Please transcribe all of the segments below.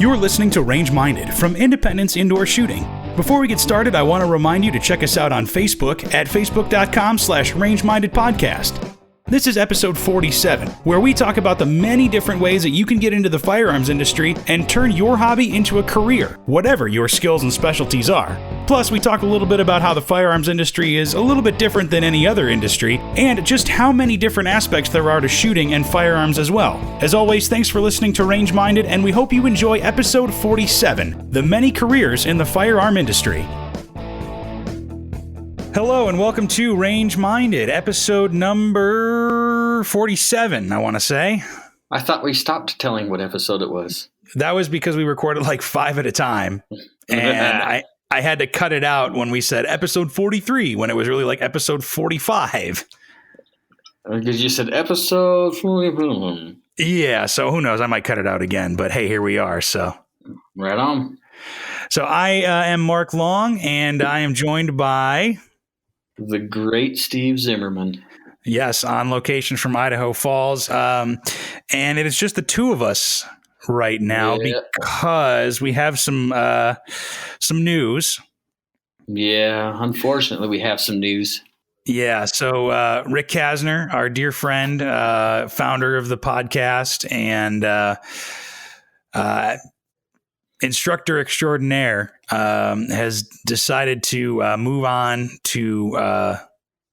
You're listening to Range Minded from Independence Indoor Shooting. Before we get started, I want to remind you to check us out on Facebook at facebook.com/rangemindedpodcast. This is episode 47, where we talk about the many different ways that you can get into the firearms industry and turn your hobby into a career, whatever your skills and specialties are. Plus, we talk a little bit about how the firearms industry is a little bit different than any other industry, and just how many different aspects there are to shooting and firearms as well. As always, thanks for listening to Range Minded, and we hope you enjoy episode 47, The Many Careers in the Firearm Industry. Hello and welcome to Range Minded, episode number 47, I want to say. I thought we stopped telling what episode it was. That was because we recorded like 5 at a time, and I had to cut it out when we said episode 43, when it was really like episode 45. Because you said episode 40. Yeah, so who knows? I might cut it out again, but hey, here we are, so. Right on. So I am Mark Long, and I am joined by... the great Steve Zimmerman. Yes, on location from Idaho Falls. And it is just the two of us right now because we have some news. Yeah, unfortunately, we have some news. Yeah, so Rick Kasner, our dear friend, founder of the podcast and instructor extraordinaire, has decided to move on to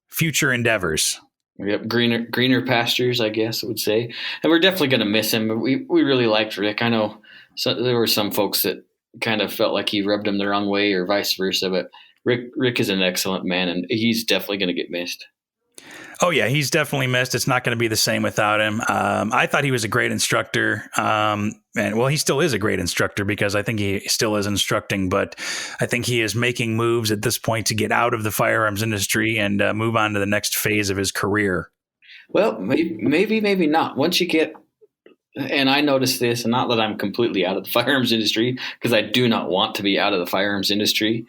future endeavors. Yep, greener pastures, I guess I would say. And we're definitely going to miss him. We really liked Rick. I know there were some folks that kind of felt like he rubbed them the wrong way or vice versa, but Rick is an excellent man, and he's definitely going to get missed. Oh, yeah, he's definitely missed. It's not going to be the same without him. I thought he was a great instructor. And well, he still is a great instructor because I think he still is instructing, but I think he is making moves at this point to get out of the firearms industry and move on to the next phase of his career. Well, maybe not. Once you get, and I noticed this, and not that I'm completely out of the firearms industry, because I do not want to be out of the firearms industry.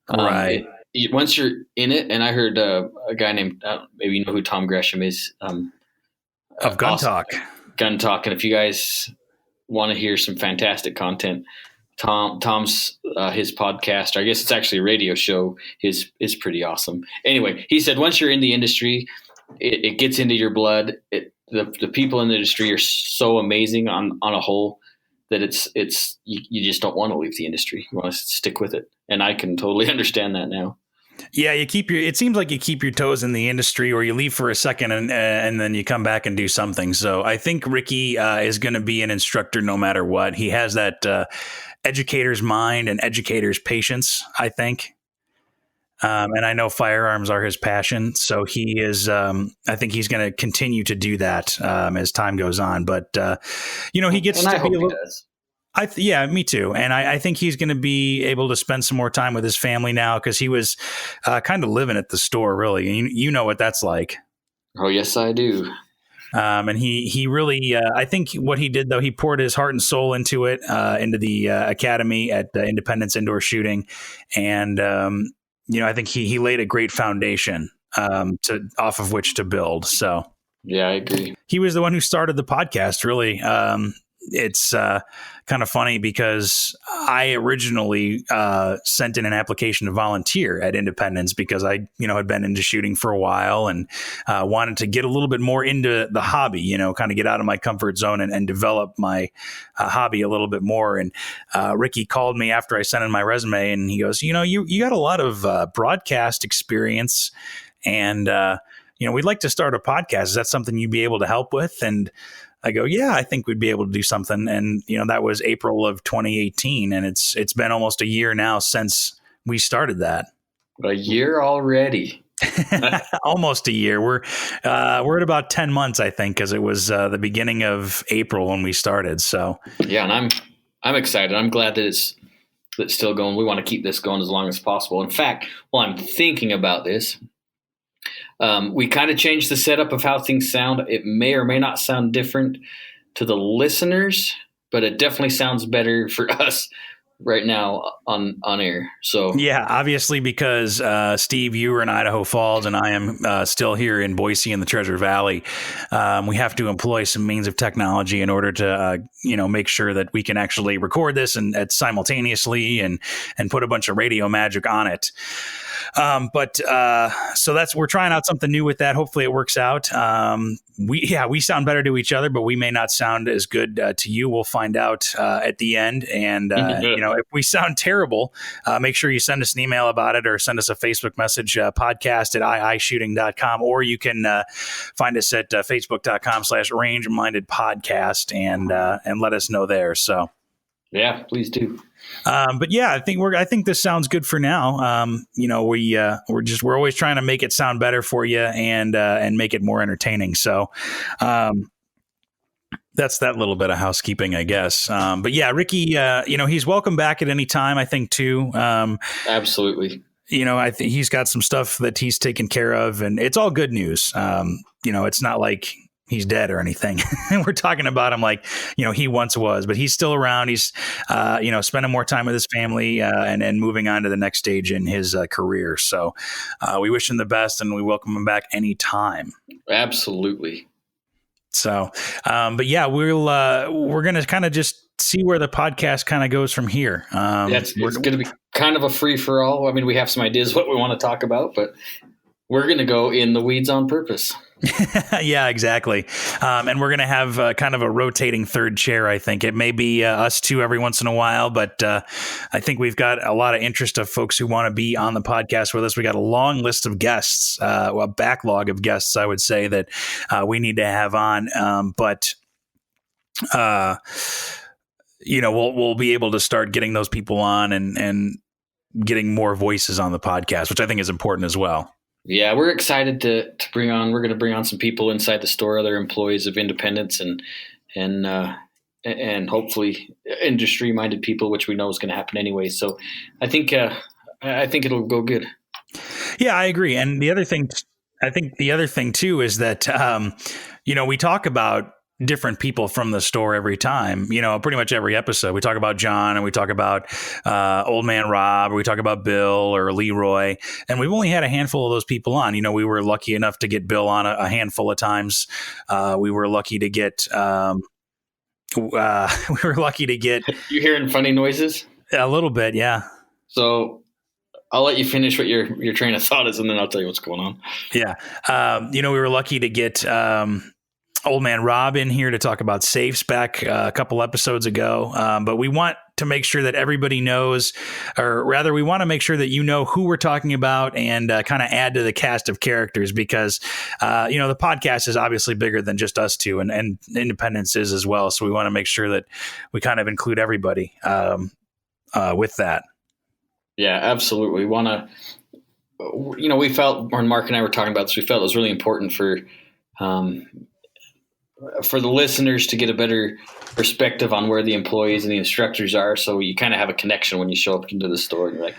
Right. Once you're in it, and I heard a guy named, maybe you know who Tom Gresham is. Of Gun Talk. Gun Talk. And if you guys want to hear some fantastic content, Tom's his podcast, or I guess it's actually a radio show, is pretty awesome. Anyway, he said once you're in the industry, it gets into your blood. The people in the industry are so amazing on a whole that you just don't want to leave the industry. You want to stick with it. And I can totally understand that now. Yeah, it seems like you keep your toes in the industry, or you leave for a second and then you come back and do something. So I think Ricky is going to be an instructor no matter what. He has that educator's mind and educator's patience, I think. And I know firearms are his passion. So he is, I think he's going to continue to do that as time goes on. But, he gets and to I hope be a little... he does. Yeah, me too. And I think he's going to be able to spend some more time with his family now because he was kind of living at the store, really. And you know what that's like. Oh, yes, I do. And he really, I think what he did, though, he poured his heart and soul into it, into the academy at Independence Indoor Shooting. And, I think he laid a great foundation off of which to build. So, yeah, I agree. He was the one who started the podcast, really. It's kind of funny because I originally sent in an application to volunteer at Independence because I, had been into shooting for a while and wanted to get a little bit more into the hobby, kind of get out of my comfort zone and develop my hobby a little bit more. And Ricky called me after I sent in my resume and he goes, you got a lot of broadcast experience and, we'd like to start a podcast. Is that something you'd be able to help with? And I go, yeah, I think we'd be able to do something. And, that was April of 2018. And it's been almost a year now since we started that. A year already. Almost a year. We're at about 10 months, I think, because it was the beginning of April when we started. So yeah, and I'm excited. I'm glad that it's still going. We want to keep this going as long as possible. In fact, while I'm thinking about this, we kind of changed the setup of how things sound. It may or may not sound different to the listeners, but it definitely sounds better for us right now on air. So yeah, obviously because Steve, you were in Idaho Falls and I am still here in Boise in the Treasure Valley. We have to employ some means of technology in order to make sure that we can actually record this and simultaneously and put a bunch of radio magic on it. So we're trying out something new with that. Hopefully it works out. We sound better to each other, but we may not sound as good to you. We'll find out at the end. And, if we sound terrible, make sure you send us an email about it or send us a Facebook message, podcast at iishooting.com, or you can find us at facebook.com/range-minded podcast and let us know there. So. Yeah, please do. But yeah, I think this sounds good for now. We're always trying to make it sound better for you and make it more entertaining. So, that's that little bit of housekeeping, I guess. But yeah, Ricky, he's welcome back at any time, I think too. Absolutely. I think he's got some stuff that he's taken care of and it's all good news. It's not like he's dead or anything. We're talking about him like, he once was, but he's still around. He's, spending more time with his family and moving on to the next stage in his career. So we wish him the best and we welcome him back anytime. Absolutely. So, but yeah, we're going to kind of just see where the podcast kind of goes from here. It's going to be kind of a free for all. I mean, we have some ideas what we want to talk about, but we're going to go in the weeds on purpose. Yeah, exactly. And we're going to have kind of a rotating third chair, I think. It may be us two every once in a while, but I think we've got a lot of interest of folks who want to be on the podcast with us. We got a long list of guests, a backlog of guests, I would say, that we need to have on. We'll be able to start getting those people on and getting more voices on the podcast, which I think is important as well. Yeah, we're excited to bring on. We're going to bring on some people inside the store, other employees of Independence, and hopefully industry-minded people, which we know is going to happen anyway. So, I think it'll go good. Yeah, I agree. And the other thing too is that we talk about different people from the store every time, pretty much every episode. We talk about John and we talk about Old Man Rob, or we talk about Bill or Leroy. And we've only had a handful of those people on. We were lucky enough to get Bill on a handful of times. We were lucky to get You hearing funny noises? A little bit, yeah. So I'll let you finish what your train of thought is, and then I'll tell you what's going on. Yeah. We were lucky to get Old Man Rob in here to talk about safes back a couple episodes ago. But we want to make sure that everybody knows, or rather we want to make sure that who we're talking about and kind of add to the cast of characters because, the podcast is obviously bigger than just us two and Independence is as well. So we want to make sure that we kind of include everybody with that. Yeah, absolutely. We want to, we felt when Mark and I were talking about this, we felt it was really important for the listeners to get a better perspective on where the employees and the instructors are. So you kind of have a connection when you show up into the store and you're like,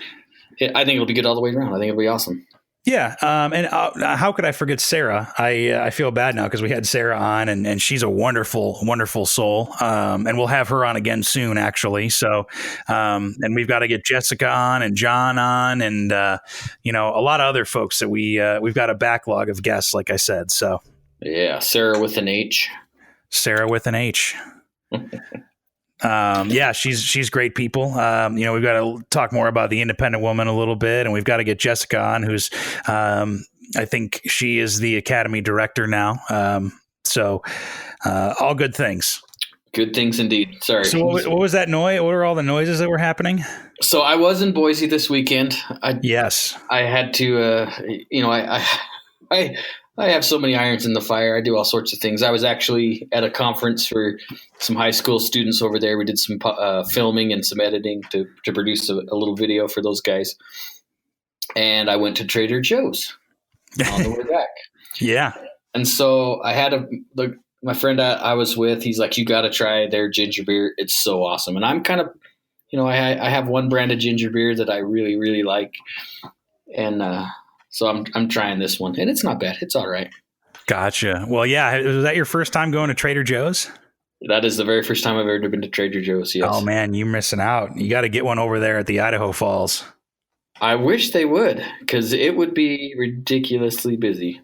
hey, I think it'll be good all the way around. I think it'll be awesome. Yeah. And how could I forget Sarah? I feel bad now because we had Sarah on and she's a wonderful, wonderful soul. And we'll have her on again soon, actually. So, and we've got to get Jessica on and John on and, a lot of other folks that we've got a backlog of guests, like I said. So. Yeah, Sarah with an H. Sarah with an H. Yeah, she's great people. We've got to talk more about the independent woman a little bit, and we've got to get Jessica on, who's I think she is the Academy director now. So all good things. Good things indeed. Sorry. So what was that noise? What were all the noises that were happening? So I was in Boise this weekend. Yes. I had to, I have so many irons in the fire. I do all sorts of things. I was actually at a conference for some high school students over there. We did some filming and some editing to produce a little video for those guys. And I went to Trader Joe's on the way back. Yeah. And so I had my friend I was with, he's like, you got to try their ginger beer. It's so awesome. And I'm kind of, I have one brand of ginger beer that I really, really like. And, so I'm trying this one, and it's not bad. It's all right. Gotcha. Well, yeah. Was that your first time going to Trader Joe's? That is the very first time I've ever been to Trader Joe's. Oh Yes. man, you're missing out. You got to get one over there at the Idaho Falls. I wish they would, because it would be ridiculously busy.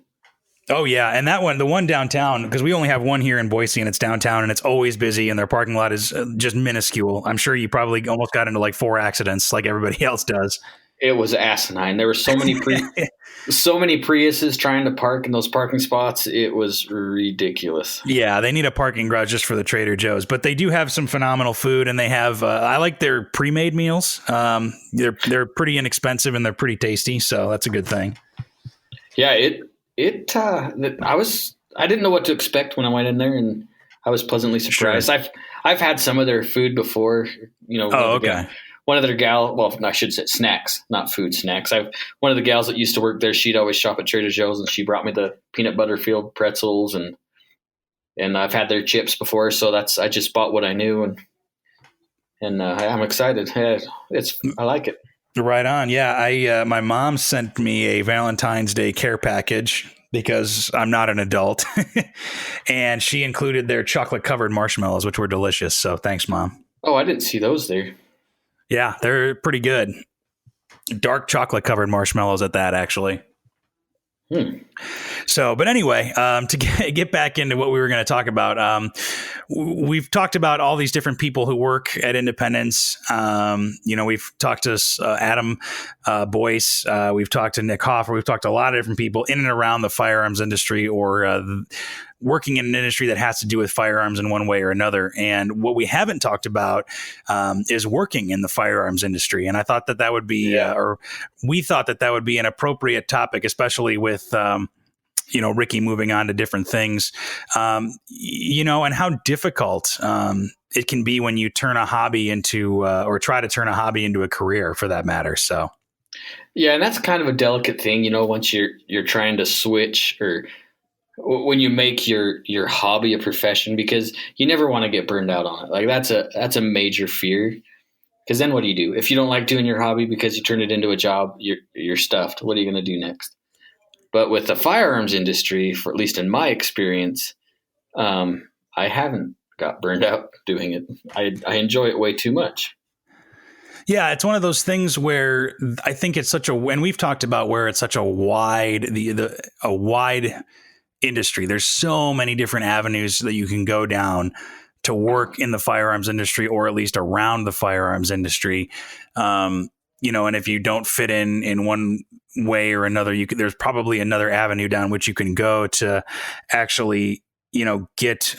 Oh yeah, and that one, the one downtown, because we only have one here in Boise, and it's downtown, and it's always busy, and their parking lot is just minuscule. I'm sure you probably almost got into like 4 accidents, like everybody else does. It was asinine. There were so many Priuses trying to park in those parking spots. It was ridiculous. Yeah, they need a parking garage just for the Trader Joe's, but they do have some phenomenal food, and they have. I like their pre-made meals. They're pretty inexpensive and they're pretty tasty, so that's a good thing. Yeah, I didn't know what to expect when I went in there, and I was pleasantly surprised. Sure. I've had some of their food before. Oh, okay. One of their well, I should say snacks, not food, snacks. One of the gals that used to work there, she'd always shop at Trader Joe's, and she brought me the peanut butter filled pretzels, and I've had their chips before, so I just bought what I knew, and I'm excited. Yeah, I like it. Right on. Yeah, my mom sent me a Valentine's Day care package because I'm not an adult, and she included their chocolate covered marshmallows, which were delicious. So thanks, Mom. Oh, I didn't see those there. Yeah, they're pretty good. Dark chocolate covered marshmallows at that, actually. So, but anyway, to get back into what we were going to talk about, we've talked about all these different people who work at Independence. We've talked to Adam Boyce. We've talked to Nick Hoffer. We've talked to a lot of different people in and around the firearms industry or working in an industry that has to do with firearms in one way or another. And what we haven't talked about is working in the firearms industry. And I thought that would be, or we thought that would be an appropriate topic, especially with, Ricky moving on to different things, and how difficult it can be when you turn a hobby into, or try to turn a hobby into a career for that matter. So. Yeah. And that's kind of a delicate thing, once you're trying to switch or when you make your hobby a profession, because you never want to get burned out on it. Like that's a major fear. Because then what do you do? If you don't like doing your hobby because you turn it into a job, you're stuffed. What are you going to do next? But with the firearms industry, for at least in my experience, I haven't got burned out doing it. I enjoy it way too much. Yeah, it's one of those things where I think it's and we've talked about where it's such a wide industry. There's so many different avenues that you can go down to work in the firearms industry, or at least around the firearms industry. And if you don't fit in one way or another, there's probably another avenue down which you can go to actually, get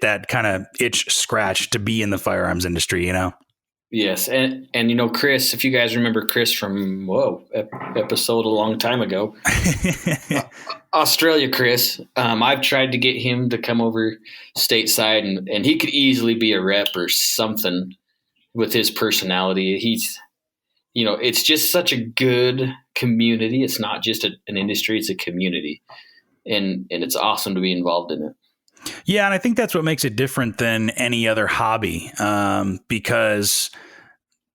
that kind of itch scratched to be in the firearms industry, Yes. And Chris, if you guys remember Chris from, episode a long time ago, Australia, Chris, I've tried to get him to come over stateside and he could easily be a rep or something with his personality. He's, it's just such a good community. It's not just an industry, it's a community. And it's awesome to be involved in it. Yeah, and I think that's what makes it different than any other hobby, because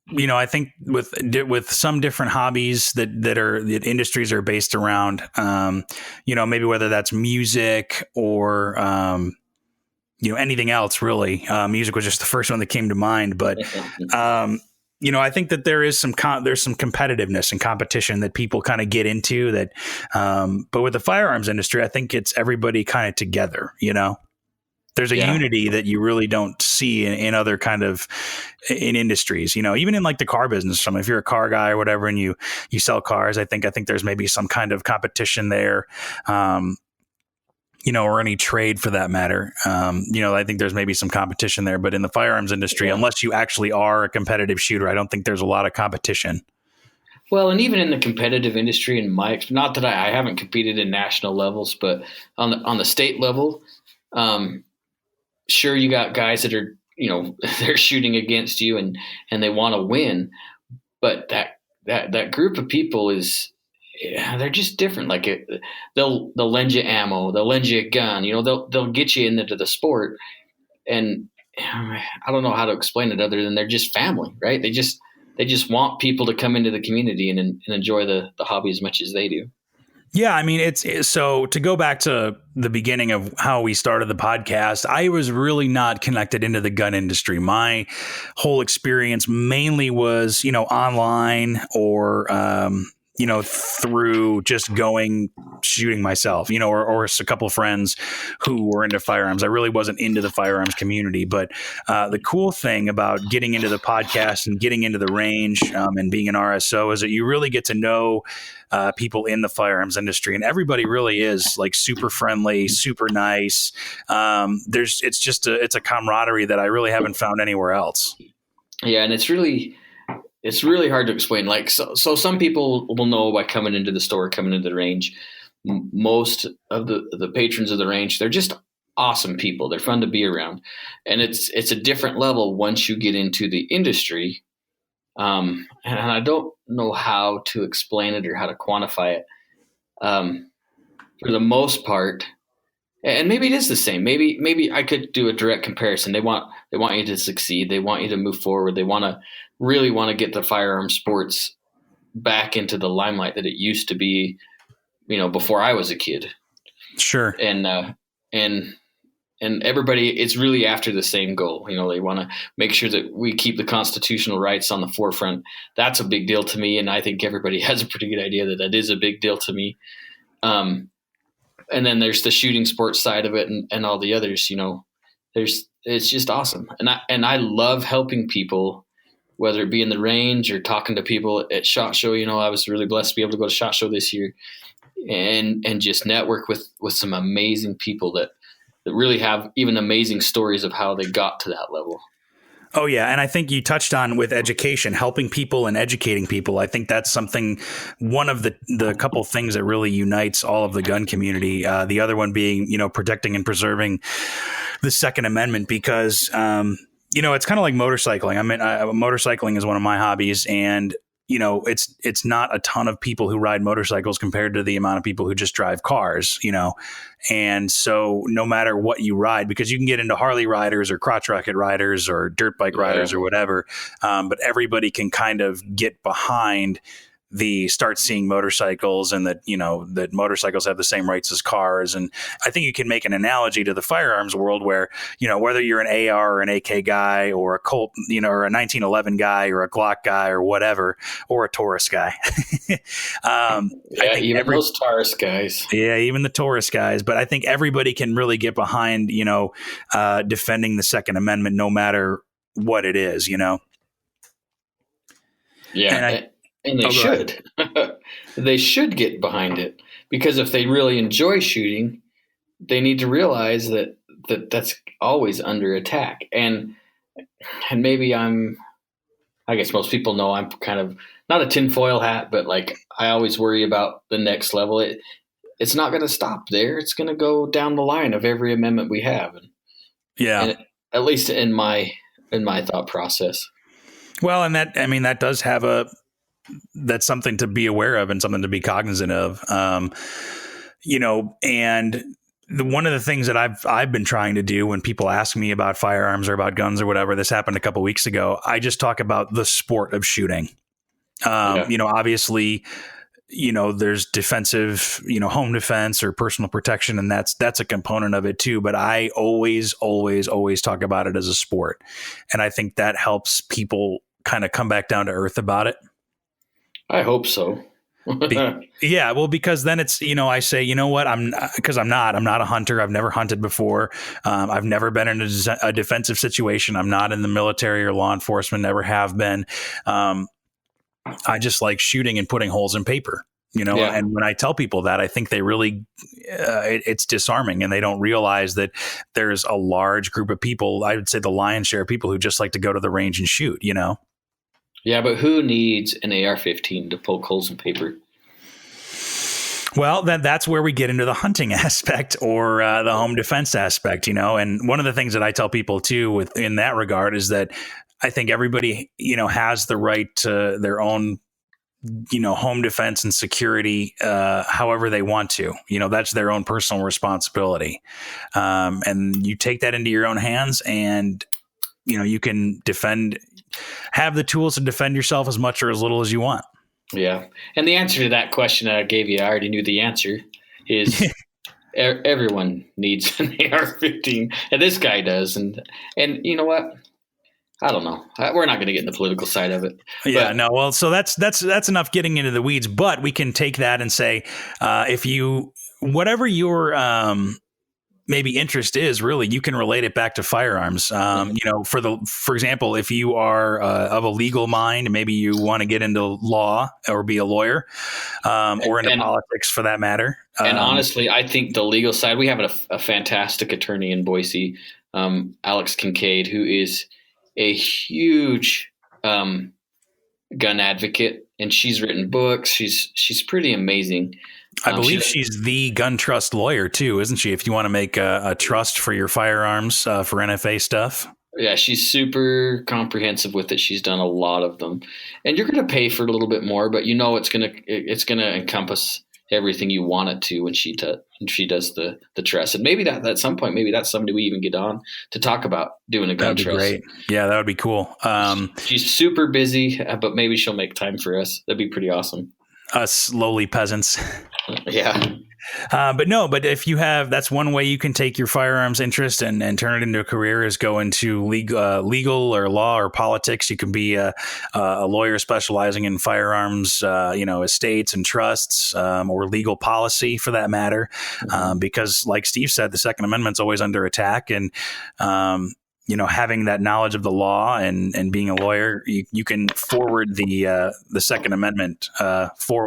I think with some different hobbies that industries are based around, maybe whether that's music or anything else really. Music was just the first one that came to mind, but I think that there is there's some competitiveness and competition that people kind of get into that. But with the firearms industry, I think it's everybody kind of together, There's a unity that you really don't see in other kind of in industries, even in like the car business. If you're a car guy or whatever, and you sell cars, I think there's maybe some kind of competition there. Or any trade for that matter. I think there's maybe some competition there, but in the firearms industry, unless you actually are a competitive shooter, I don't think there's a lot of competition. Well, and even in the competitive industry, not that I haven't competed in national levels, but on the state level, sure, you got guys that are, they're shooting against you and they want to win, but that group of people they're just different. Like they'll lend you ammo, they'll lend you a gun, they'll get you into the sport. And I don't know how to explain it other than they're just family, right? They just want people to come into the community and enjoy the hobby as much as they do. Yeah, I mean, so to go back to the beginning of how we started the podcast, I was really not connected into the gun industry. My whole experience mainly was, online or, through just going shooting myself, or a couple of friends who were into firearms. I really wasn't into the firearms community, but the cool thing about getting into the podcast and getting into the range and being an RSO is that you really get to know people in the firearms industry, and everybody really is like super friendly, super nice. It's a camaraderie that I really haven't found anywhere else. Yeah, and it's really hard to explain. Like, so some people will know by coming into the store, coming into the range. Most of the patrons of the range, they're just awesome people. They're fun to be around, and it's a different level once you get into the industry. And I don't know how to explain it or how to quantify it. For the most part, and maybe it is the same. Maybe I could do a direct comparison. They want you to succeed. They want you to move forward. They really want to get the firearm sports back into the limelight that it used to be, before I was a kid. Sure. And everybody, it's really after the same goal. They want to make sure that we keep the constitutional rights on the forefront. That's a big deal to me, and I think everybody has a pretty good idea that is a big deal to me. And then there's the shooting sports side of it, and all the others. It's just awesome, and I love helping people, whether it be in the range or talking to people at SHOT Show. I was really blessed to be able to go to SHOT Show this year, and just network with some amazing people that really have even amazing stories of how they got to that level. Oh, yeah. And I think you touched on with education, helping people and educating people. I think that's one of the couple things that really unites all of the gun community. The other one being, protecting and preserving the Second Amendment, because, it's kind of like motorcycling. I mean, motorcycling is one of my hobbies, and it's not a ton of people who ride motorcycles compared to the amount of people who just drive cars, and so no matter what you ride, because you can get into Harley riders or crotch rocket riders or dirt bike riders or whatever, but everybody can kind of get behind start seeing motorcycles, and that motorcycles have the same rights as cars. And I think you can make an analogy to the firearms world where, whether you're an AR or an AK guy or a Colt, or a 1911 guy or a Glock guy or whatever, or a Taurus guy. I think even those Taurus guys. Yeah, even the Taurus guys. But I think everybody can really get behind, defending the Second Amendment, no matter what it is, Yeah. And they should. They should get behind it, because if they really enjoy shooting, they need to realize that that's always under attack. And maybe I guess most people know I'm kind of not a tinfoil hat, but like I always worry about the next level. It's not going to stop there. It's going to go down the line of every amendment we have. And at least in my thought process. Well, and that does have that's something to be aware of and something to be cognizant of, and one of the things that I've been trying to do when people ask me about firearms or about guns or whatever, this happened a couple of weeks ago, I just talk about the sport of shooting. Obviously, there's defensive, home defense or personal protection, and that's a component of it too. But I always talk about it as a sport. And I think that helps people kind of come back down to earth about it. I hope so. Yeah, well, because then it's, I say, what, I'm not a hunter. I've never hunted before. I've never been in a defensive situation. I'm not in the military or law enforcement, never have been. I just like shooting and putting holes in paper, and when I tell people that, I think they really, it's disarming, and they don't realize that there's a large group of people, I would say the lion's share of people, who just like to go to the range and shoot, Yeah, but who needs an AR-15 to poke holes in paper? Well, that's where we get into the hunting aspect or the home defense aspect, And one of the things that I tell people too, in that regard, is that I think everybody, has the right to their own, home defense and security, however they want to. That's their own personal responsibility, and you take that into your own hands, and you can have the tools to defend yourself as much or as little as you want. Yeah. And the answer to that question that I gave you, I already knew the answer, is everyone needs an AR-15, and this guy does. And you know what? I don't know. We're not going to get in the political side of it. Yeah, no. Well, so that's enough getting into the weeds, but we can take that and say, if you, whatever your maybe interest is, really, you can relate it back to firearms. For example, if you are of a legal mind, maybe you want to get into law or be a lawyer, or into politics for that matter. And honestly, I think the legal side, we have a fantastic attorney in Boise, Alex Kincaid, who is a huge gun advocate, and she's written books. She's pretty amazing. I believe she's the gun trust lawyer too, isn't she? If you want to make a trust for your firearms for NFA stuff. Yeah, she's super comprehensive with it. She's done a lot of them, and you're going to pay for a little bit more, but it's going to encompass everything you want it to when she does the trust. And maybe that at some point, maybe that's somebody we even get on to talk about doing a gun trust. Great. Yeah, that would be cool. She's super busy, but maybe she'll make time for us. That'd be pretty awesome. Us lowly peasants. Yeah. But if you have, that's one way you can take your firearms interest and turn it into a career, is go into legal or law or politics. You can be a lawyer specializing in firearms, estates and trusts, or legal policy for that matter. Because like Steve said, the Second Amendment's always under attack, and having that knowledge of the law and being a lawyer, you can forward the Second Amendment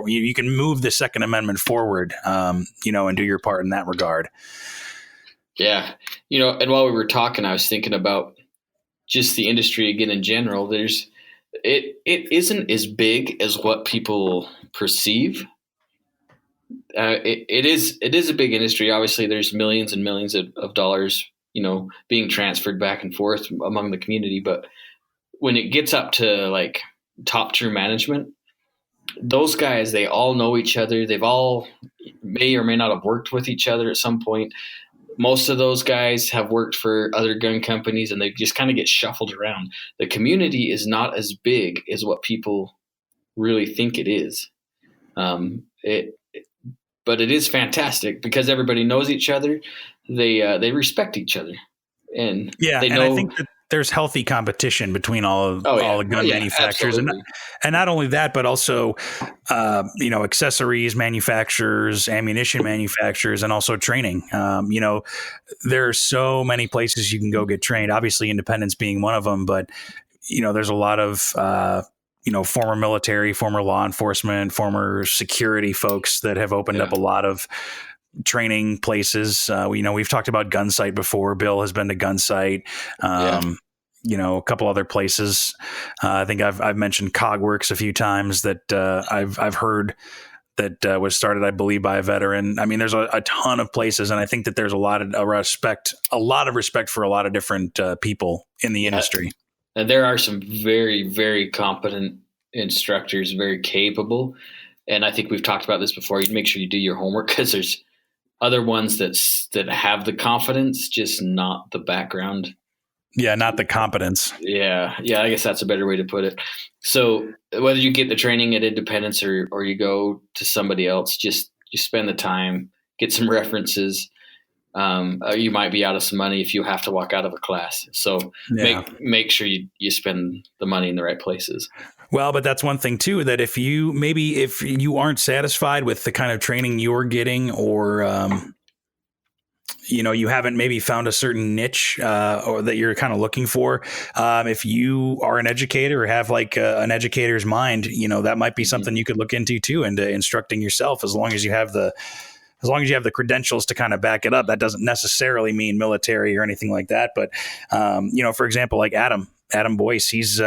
you can move the Second Amendment forward, and do your part in that regard. Yeah. And while we were talking, I was thinking about just the industry again in general. It isn't as big as what people perceive. It is a big industry. Obviously, there's millions and millions of dollars being transferred back and forth among the community. But when it gets up to like top tier management, those guys, they all know each other. They've all may or may not have worked with each other at some point. Most of those guys have worked for other gun companies, and they just kind of get shuffled around. The community is not as big as what people really think it is. But it is fantastic because everybody knows each other. They respect each other, and they know. And I think that there's healthy competition between all the gun manufacturers, and not only that, but also accessories manufacturers, ammunition manufacturers, and also training. There are so many places you can go get trained. Obviously, independence being one of them, but there's a lot of former military, former law enforcement, former security folks that have opened up a lot of training places. We've talked about Gunsight before. Bill has been to Gunsight. A couple other places. I think I've mentioned Cogworks a few times that I've heard that was started, I believe, by a veteran. I mean, there's a ton of places, and I think that there's a lot of respect for a lot of different people in the industry. And there are some very, very competent instructors, very capable. And I think we've talked about this before. You make sure you do your homework, because there's other ones that have the confidence, just not the background. Yeah, not the competence. Yeah, I guess that's a better way to put it. So whether you get the training at Independence or you go to somebody else, just you spend the time, get some references. You might be out of some money if you have to walk out of a class. So make sure you spend the money in the right places. Well, but that's one thing too, that if you aren't satisfied with the kind of training you're getting, or you haven't maybe found a certain niche or that you're kind of looking for, if you are an educator or have like an educator's mind, that might be something you could look into too, into instructing yourself, as long as you have the credentials to kind of back it up. That doesn't necessarily mean military or anything like that. But, for example, like Adam Boyce, he's,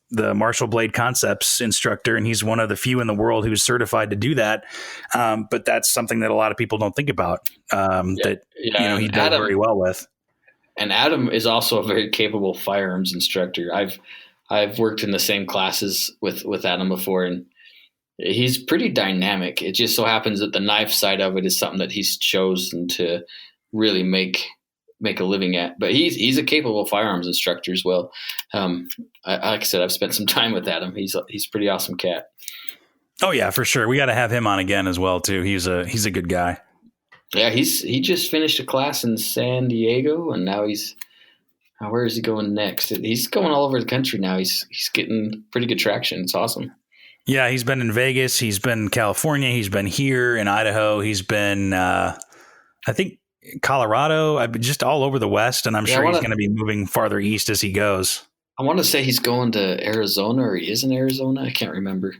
the Marshall Blade Concepts instructor, and he's one of the few in the world who's certified to do that. But that's something that a lot of people don't think about, he does very well with. And Adam is also a very capable firearms instructor. I've worked in the same classes with Adam before, and he's pretty dynamic. It just so happens that the knife side of it is something that he's chosen to really make make a living at. But he's a capable firearms instructor as well. Like I said, I've spent some time with Adam. He's a pretty awesome cat. Oh yeah, for sure. We got to have him on again as well too. He's a good guy. Yeah, he just finished a class in San Diego, and now where is he going next? He's going all over the country now. He's getting pretty good traction. It's awesome. Yeah, he's been in Vegas. He's been in California. He's been here in Idaho. He's been, I think, Colorado. I've been just all over the West, and I'm sure he's going to be moving farther east as he goes. I want to say he's going to Arizona, or he is in Arizona. I can't remember.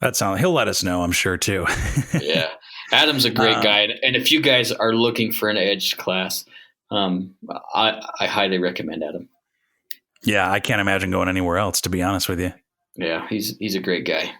He'll let us know, I'm sure, too. Yeah. Adam's a great guy. And if you guys are looking for an edge class, I highly recommend Adam. Yeah, I can't imagine going anywhere else, to be honest with you. Yeah, he's a great guy.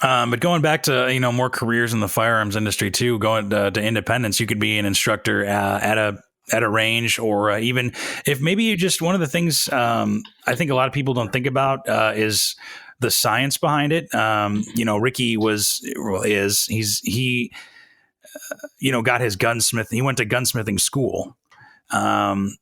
But going back to, more careers in the firearms industry, too, going to independence, you could be an instructor at a range, or even if maybe you just, one of the things I think a lot of people don't think about is the science behind it. Ricky got his gunsmith. He went to gunsmithing school, and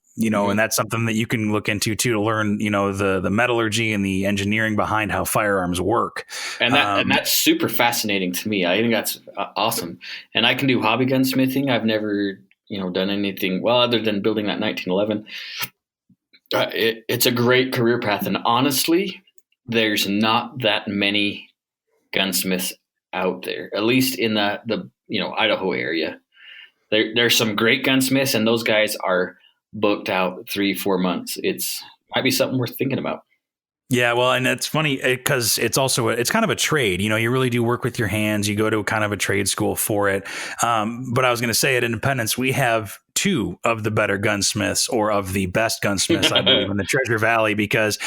that's something that you can look into too, to learn, the metallurgy and the engineering behind how firearms work. And that's super fascinating to me. I think that's awesome. And I can do hobby gunsmithing. I've never, done anything other than building that 1911. It's a great career path. And honestly, there's not that many gunsmiths out there, at least in the Idaho area. There's some great gunsmiths, and those guys are booked out 3-4 months. Might be something worth thinking about. Yeah, well, and it's funny because it's also it's kind of a trade. You really do work with your hands. You go to kind of a trade school for it. But I was going to say, at Independence, we have 2 of the better gunsmiths, or of the best gunsmiths, I believe, in the Treasure Valley, because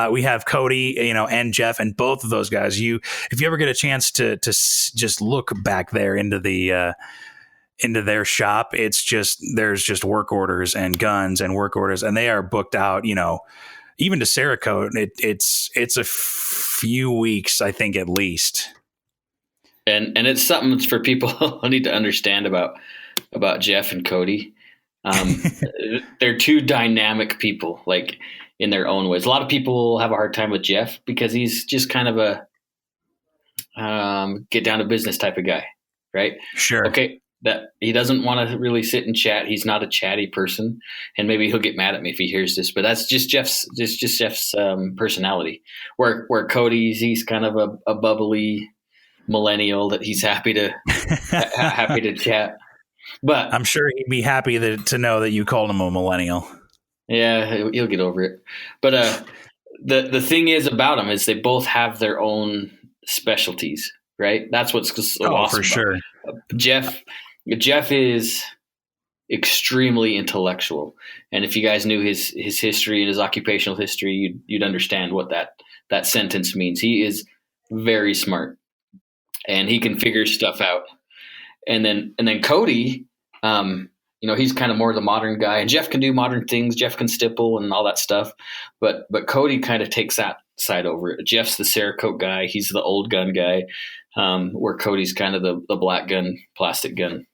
we have Cody, and Jeff, and both of those guys. If you ever get a chance to just look back there into their shop, there's just work orders and guns and work orders, and they are booked out, even to Cerakote, it's a few weeks, I think, at least. And it's something that's for people who need to understand about Jeff and Cody. They're 2 dynamic people, like, in their own ways. A lot of people have a hard time with Jeff because he's just kind of a get down to business type of guy, right? Sure. Okay. That he doesn't want to really sit and chat. He's not a chatty person, and maybe he'll get mad at me if he hears this, but that's just Jeff's personality. Where Cody's, he's kind of a bubbly millennial that he's happy to chat. But I'm sure he'd be happy to know that you called him a millennial. Yeah, he'll get over it. But the thing is about them is they both have their own specialties, right? That's what's so awesome. For sure. Jeff is extremely intellectual, and if you guys knew his history and his occupational history, you'd understand what that sentence means. He is very smart, and he can figure stuff out. And then Cody, he's kind of more the modern guy, and Jeff can do modern things. Jeff can stipple and all that stuff, but Cody kind of takes that side over it. Jeff's the Cerakote guy. He's the old gun guy, where Cody's kind of the black gun, plastic gun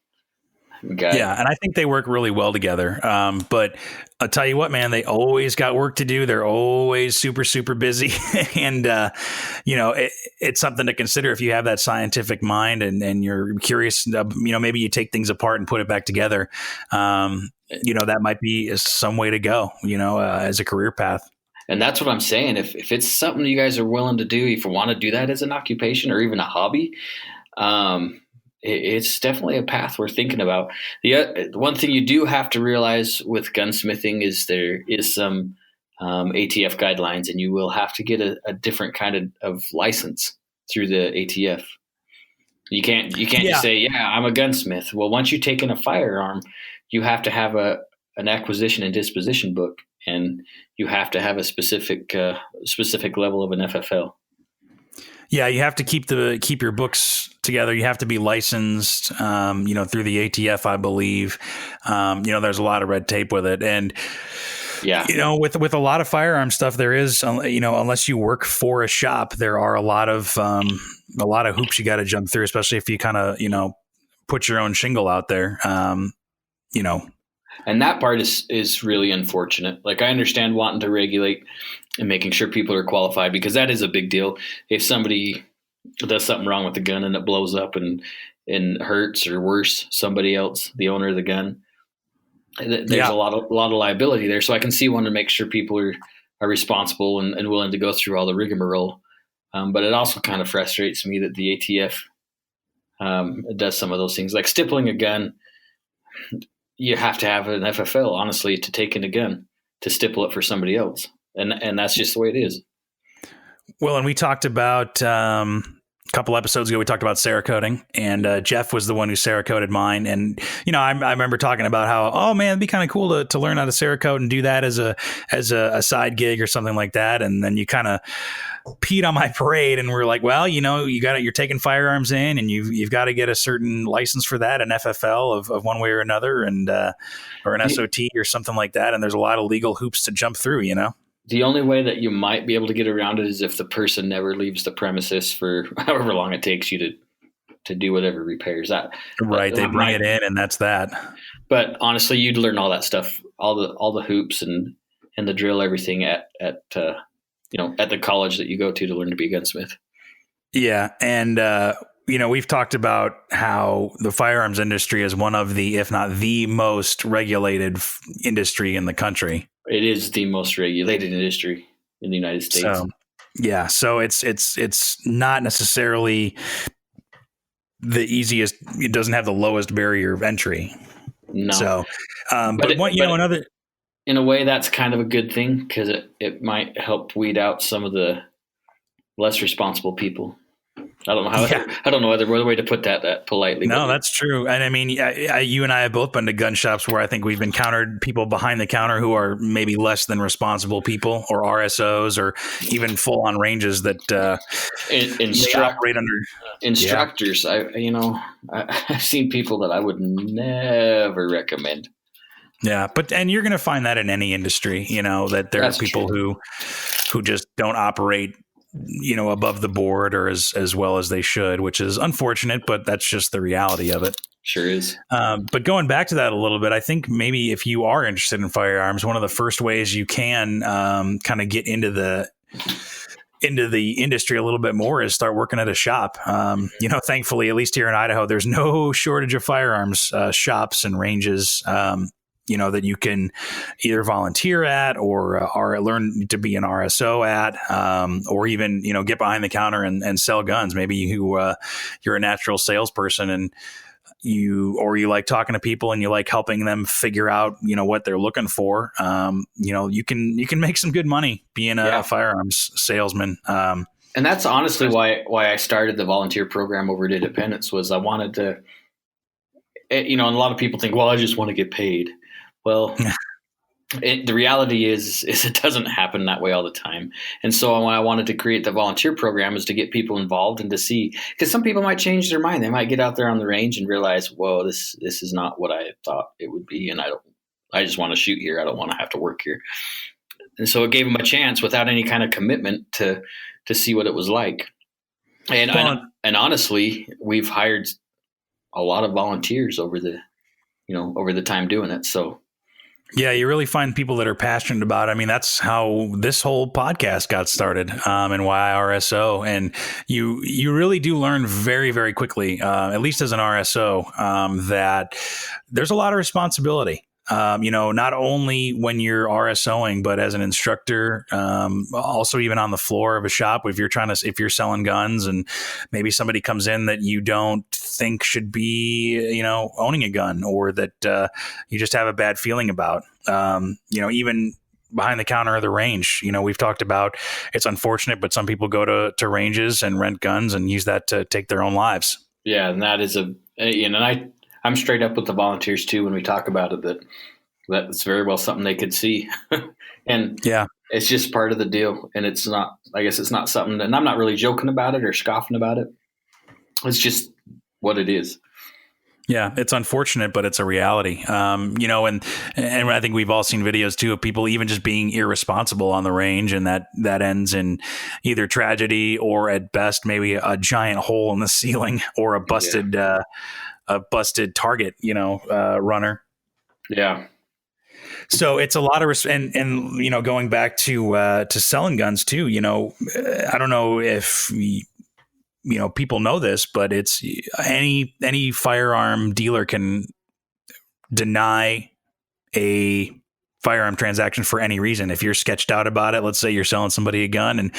guy. Yeah, and I think they work really well together. But I'll tell you what, man, they always got work to do. They're always super, super busy. And, it's something to consider if you have that scientific mind and you're curious, maybe you take things apart and put it back together. That might be some way to go, as a career path. And that's what I'm saying. If it's something you guys are willing to do, if you want to do that as an occupation or even a hobby, it's definitely a path we're thinking about. The one thing you do have to realize with gunsmithing is there is some ATF guidelines, and you will have to get a different kind of license through the ATF. You can't just say, yeah, I'm a gunsmith. Well, once you take in a firearm, you have to have an acquisition and disposition book, and you have to have a specific level of an FFL. Yeah, you have to keep your books together. You have to be licensed, through the ATF, I believe. There's a lot of red tape with it, and with a lot of firearm stuff, there is, unless you work for a shop, there are a lot of hoops you got to jump through, especially if you kind of, put your own shingle out there. And that part is really unfortunate. Like, I understand wanting to regulate and making sure people are qualified, because that is a big deal. If somebody does something wrong with the gun and it blows up and hurts, or worse, somebody else, the owner of the gun, there's a lot of liability there. So I can see wanting to make sure people are responsible and willing to go through all the rigmarole. But it also kind of frustrates me that the ATF does some of those things, like stippling a gun. You have to have an FFL, honestly, to take in a gun to stipple it for somebody else, and that's just the way it is. Well, and we talked about a couple episodes ago, we talked about Cerakoting, and Jeff was the one who Cerakoted mine. And, I remember talking about how, oh man, it'd be kind of cool to learn how to Cerakote and do that as a side gig or something like that. And then you kind of peed on my parade, and we're like, well, you're taking firearms in, and you've got to get a certain license for that, an FFL of one way or another, and or an SOT or something like that. And there's a lot of legal hoops to jump through, The only way that you might be able to get around it is if the person never leaves the premises for however long it takes you to do whatever repairs. Right, they bring it in, and that's that. But honestly, you'd learn all that stuff, all the hoops and the drill, everything at the college that you go to learn to be a gunsmith. Yeah, and we've talked about how the firearms industry is one of the, if not the most regulated industry in the country. It is the most regulated industry in the United States. So it's not necessarily the easiest. It doesn't have the lowest barrier of entry. No. So, another. In a way, that's kind of a good thing, because it might help weed out some of the less responsible people. I don't know other way to put that politely. No, that's true. And I mean, you and I have both been to gun shops where I think we've encountered people behind the counter who are maybe less than responsible people, or RSOs, or even full on ranges that operate under instructors. Yeah. I've seen people that I would never recommend. Yeah, and you're going to find that in any industry, that there are people who just don't operate, above the board or as well as they should, which is unfortunate, but that's just the reality of it. Sure is. But going back to that a little bit, I think maybe if you are interested in firearms, one of the first ways you can kind of get into the industry a little bit more is start working at a shop. Thankfully, at least here in Idaho, there's no shortage of firearms shops and ranges. That you can either volunteer at or learn to be an RSO at, or even, get behind the counter and sell guns. Maybe you're a natural salesperson and you like talking to people and you like helping them figure out, what they're looking for. You can make some good money being a firearms salesman. And that's honestly why I started the volunteer program over at Independence, was I wanted to, and a lot of people think, well, I just want to get paid. Well, the reality is it doesn't happen that way all the time. And so when I wanted to create the volunteer program is to get people involved and to see, because some people might change their mind. They might get out there on the range and realize, whoa, this is not what I thought it would be. And I just want to shoot here. I don't want to have to work here. And so it gave them a chance without any kind of commitment to see what it was like. And honestly, we've hired a lot of volunteers over the time doing it. So. Yeah, you really find people that are passionate about it. I mean, that's how this whole podcast got started, and why RSO. And you really do learn very, very quickly, at least as an RSO, that there's a lot of responsibility. Not only when you're RSOing, but as an instructor, also even on the floor of a shop, if you're selling guns and maybe somebody comes in that you don't think should be, owning a gun, or that you just have a bad feeling about, even behind the counter of the range, we've talked about, it's unfortunate, but some people go to ranges and rent guns and use that to take their own lives. Yeah. And that is I'm straight up with the volunteers too when we talk about it, that's very well something they could see. And yeah, it's just part of the deal. And it's not something, and I'm not really joking about it or scoffing about it. It's just what it is. Yeah, it's unfortunate, but it's a reality. And I think we've all seen videos too of people even just being irresponsible on the range, and that ends in either tragedy or at best maybe a giant hole in the ceiling or a busted target, runner. Yeah. So it's a lot of and going back to selling guns too. I don't know if people know this, but it's any firearm dealer can deny a firearm transaction for any reason. If you're sketched out about it, let's say you're selling somebody a gun, and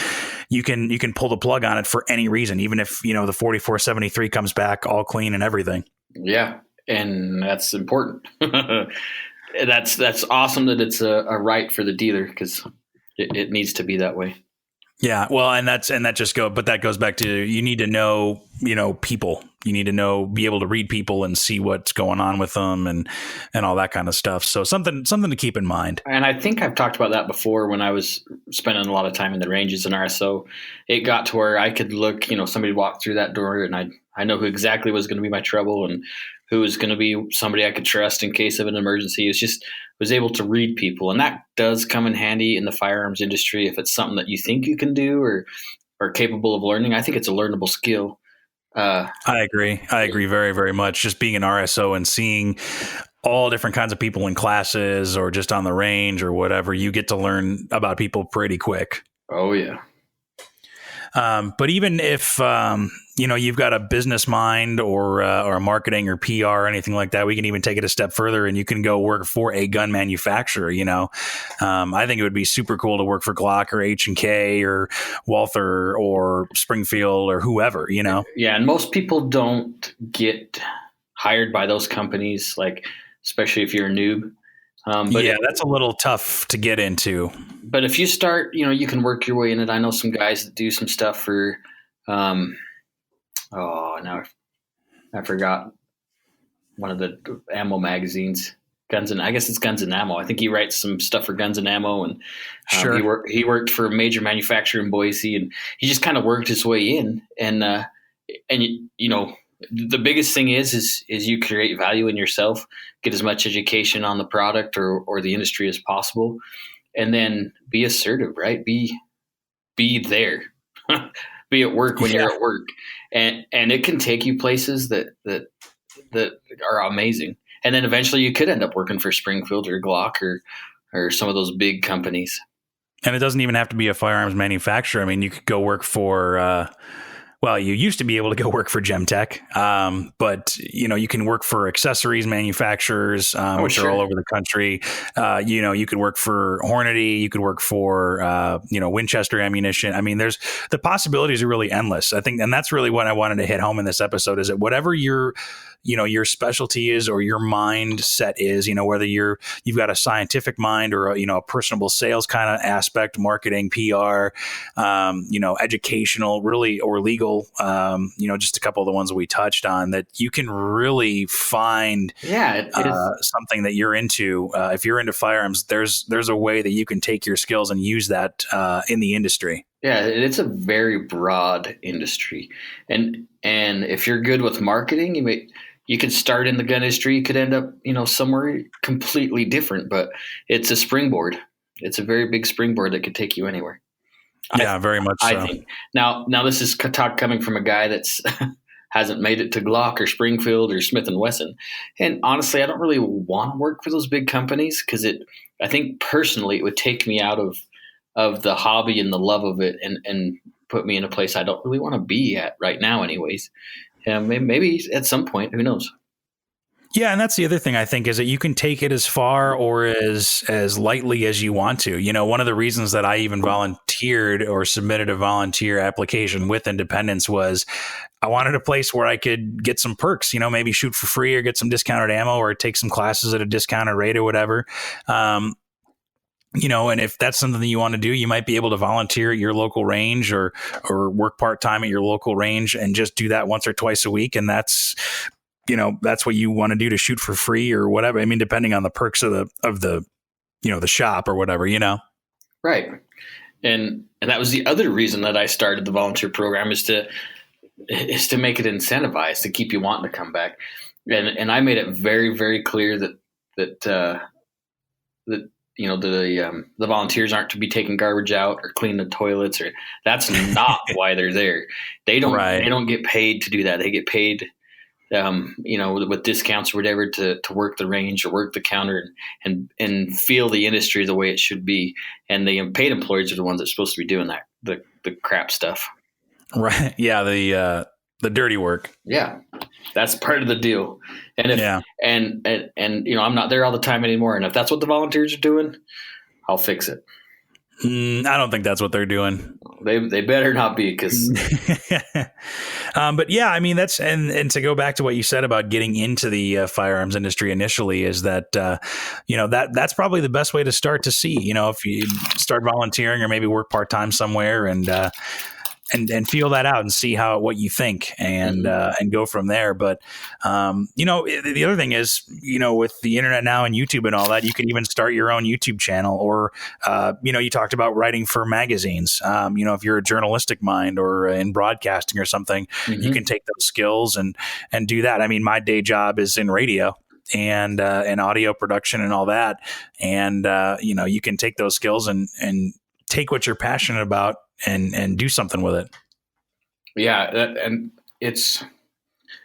you can pull the plug on it for any reason, even if the 4473 comes back all clean and everything. Yeah, and that's important. That's awesome that it's a right for the dealer, because it needs to be that way. Yeah, well, but that goes back to, you need to know, people. You need to be able to read people and see what's going on with them and all that kind of stuff. So something to keep in mind. And I think I've talked about that before when I was spending a lot of time in the ranges in RSO. It got to where I could look, somebody walked through that door, and I know who exactly was going to be my trouble and who was going to be somebody I could trust in case of an emergency. Was able to read people, and that does come in handy in the firearms industry if it's something that you think you can do or are capable of learning. I think it's a learnable skill. I agree very, very much. Just being an RSO and seeing all different kinds of people in classes or just on the range or whatever, you get to learn about people pretty quick. Oh yeah. But even if you've got a business mind or a marketing or PR or anything like that, we can even take it a step further, and you can go work for a gun manufacturer. I think it would be super cool to work for Glock or H&K or Walther or Springfield or whoever. Yeah, and most people don't get hired by those companies, like especially if you're a noob. But that's a little tough to get into. But if you start, you can work your way in it. I know some guys that do some stuff for, now I forgot one of the ammo magazines, I guess it's Guns and Ammo. I think he writes some stuff for Guns and Ammo, and sure. He worked for a major manufacturer in Boise, and he just kind of worked his way in, and the biggest thing is you create value in yourself, get as much education on the product or the industry as possible, and then be assertive, right? Be there, be at work when you're at work, and it can take you places that are amazing. And then eventually you could end up working for Springfield or Glock or some of those big companies. And it doesn't even have to be a firearms manufacturer. I mean, you could go work for, you used to be able to go work for Gemtech, but you can work for accessories manufacturers, which are all over the country. You could work for Hornady, you could work for, Winchester Ammunition. I mean, the possibilities are really endless, I think. And that's really what I wanted to hit home in this episode, is that whatever your specialty is or your mindset is, whether you've got a scientific mind or a personable sales kind of aspect, marketing, PR, educational, really, or legal, just a couple of the ones that we touched on, that you can really find something that you're into. If you're into firearms, there's a way that you can take your skills and use that in the industry. Yeah, it's a very broad industry, and if you're good with marketing, you could start in the gun industry. You could end up, somewhere completely different, but it's a springboard. It's a very big springboard that could take you anywhere. Yeah, very much so. I think. Now this is talk coming from a guy that's hasn't made it to Glock or Springfield or Smith & Wesson. And honestly, I don't really want to work for those big companies, because I think personally it would take me out of the hobby and the love of it and put me in a place I don't really want to be at right now anyways. Maybe at some point, who knows? Yeah, and that's the other thing, I think, is that you can take it as far or as lightly as you want to. One of the reasons that I even volunteered or submitted a volunteer application with Independence was I wanted a place where I could get some perks, maybe shoot for free or get some discounted ammo or take some classes at a discounted rate or whatever. And if that's something that you want to do, you might be able to volunteer at your local range or work part-time at your local range and just do that once or twice a week. And that's what you want to do, to shoot for free or whatever. I mean, depending on the perks of the shop or whatever, Right. And that was the other reason that I started the volunteer program, is to make it incentivized, to keep you wanting to come back. And I made it very, very clear that the volunteers aren't to be taking garbage out or clean the toilets, or that's not why they're there. They don't get paid to do that. They get paid with discounts or whatever to work the range or work the counter and feel the industry the way it should be. And the paid employees are the ones that are supposed to be doing that, the crap stuff. Right. Yeah. The dirty work. Yeah. That's part of the deal. And I'm not there all the time anymore. And if that's what the volunteers are doing, I'll fix it. I don't think that's what they're doing. They better not be, because. But yeah, I mean, that's and to go back to what you said about getting into the firearms industry initially is that that's probably the best way to start to see, if you start volunteering or maybe work part-time somewhere and feel that out and see what you think and go from there. But, the other thing is, with the internet now and YouTube and all that, you can even start your own YouTube channel or, you talked about writing for magazines. If you're a journalistic mind or in broadcasting or something, you can take those skills and do that. I mean, my day job is in radio and audio production and all that. And, you can take those skills and take what you're passionate about and do something with it. Yeah. And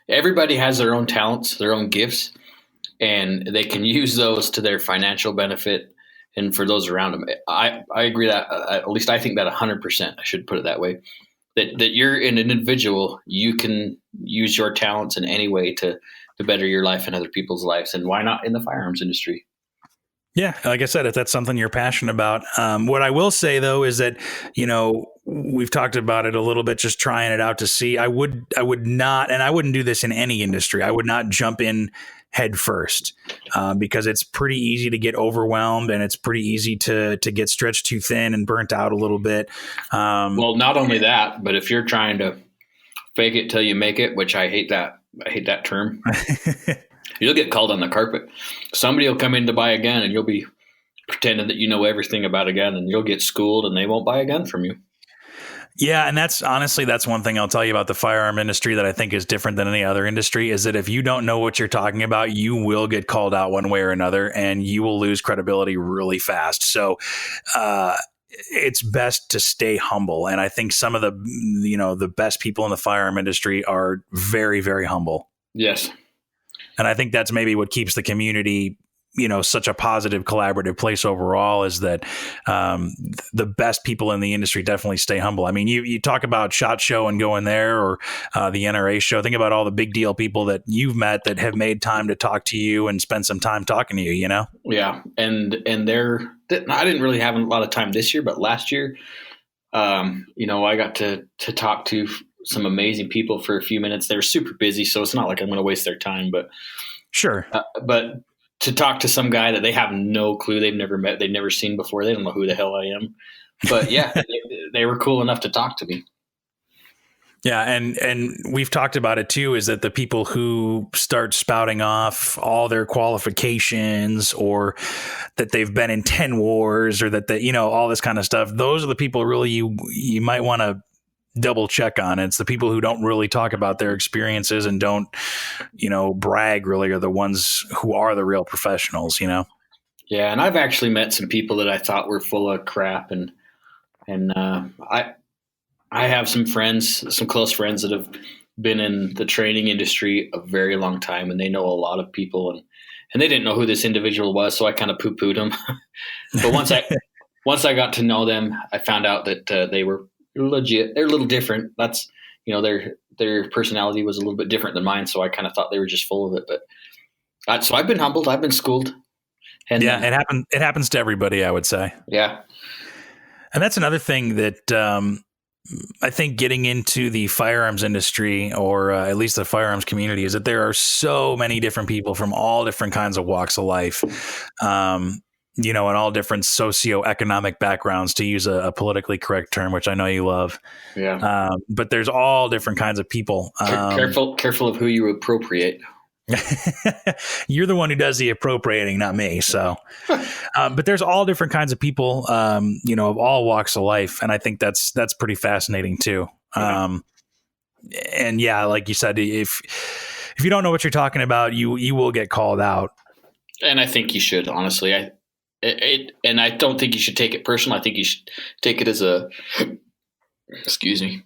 everybody has their own talents, their own gifts, and they can use those to their financial benefit and for those around them. I agree that at least I think that 100%, I should put it that way, that you're an individual, you can use your talents in any way to better your life and other people's lives. And why not in the firearms industry? Yeah, like I said, if that's something you're passionate about. What I will say, though, is that, we've talked about it a little bit, just trying it out to see. I would not, and I wouldn't do this in any industry. I would not jump in head first because it's pretty easy to get overwhelmed and it's pretty easy to get stretched too thin and burnt out a little bit. Well, not only that, but if you're trying to fake it till you make it, which I hate that term. You'll get called on the carpet. Somebody will come in to buy a gun and you'll be pretending that you know everything about a gun, and you'll get schooled and they won't buy a gun from you. Yeah. And that's one thing I'll tell you about the firearm industry that I think is different than any other industry is that if you don't know what you're talking about, you will get called out one way or another and you will lose credibility really fast. So, it's best to stay humble. And I think some of the best people in the firearm industry are very, very humble. Yes. And I think that's maybe what keeps the community, such a positive, collaborative place overall is that the best people in the industry definitely stay humble. I mean, you talk about SHOT Show and going there or the NRA show. Think about all the big deal people that you've met that have made time to talk to you and spend some time talking to you, Yeah. And I didn't really have a lot of time this year, but last year, I got to talk to some amazing people for a few minutes. They were super busy, so it's not like I'm going to waste their time, but sure. But to talk to some guy that they have no clue, they've never met, they've never seen before, they don't know who the hell I am. But yeah, they were cool enough to talk to me. Yeah, and we've talked about it too, is that the people who start spouting off all their qualifications or that they've been in 10 wars or that all this kind of stuff, those are the people really you might want to double check on. It's the people who don't really talk about their experiences and don't, brag really are the ones who are the real professionals, Yeah. And I've actually met some people that I thought were full of crap. And I have some close friends that have been in the training industry a very long time, and they know a lot of people and they didn't know who this individual was. So I kind of poo-pooed them. But once I got to know them, I found out that they were legit. They're a little different. That's, their personality was a little bit different than mine. So I kind of thought they were just full of it, but so I've been humbled. I've been schooled. And yeah, it happens to everybody, I would say. Yeah. And that's another thing that, I think getting into the firearms industry or at least the firearms community is that there are so many different people from all different kinds of walks of life. And all different socioeconomic backgrounds, to use a politically correct term, which I know you love. Yeah. But there's all different kinds of people. Careful of who you appropriate. You're the one who does the appropriating, not me. So, but there's all different kinds of people, of all walks of life. And I think that's pretty fascinating too. And yeah, like you said, if you don't know what you're talking about, you will get called out. And I think you should, honestly. And I don't think you should take it personal. I think you should take it as excuse me.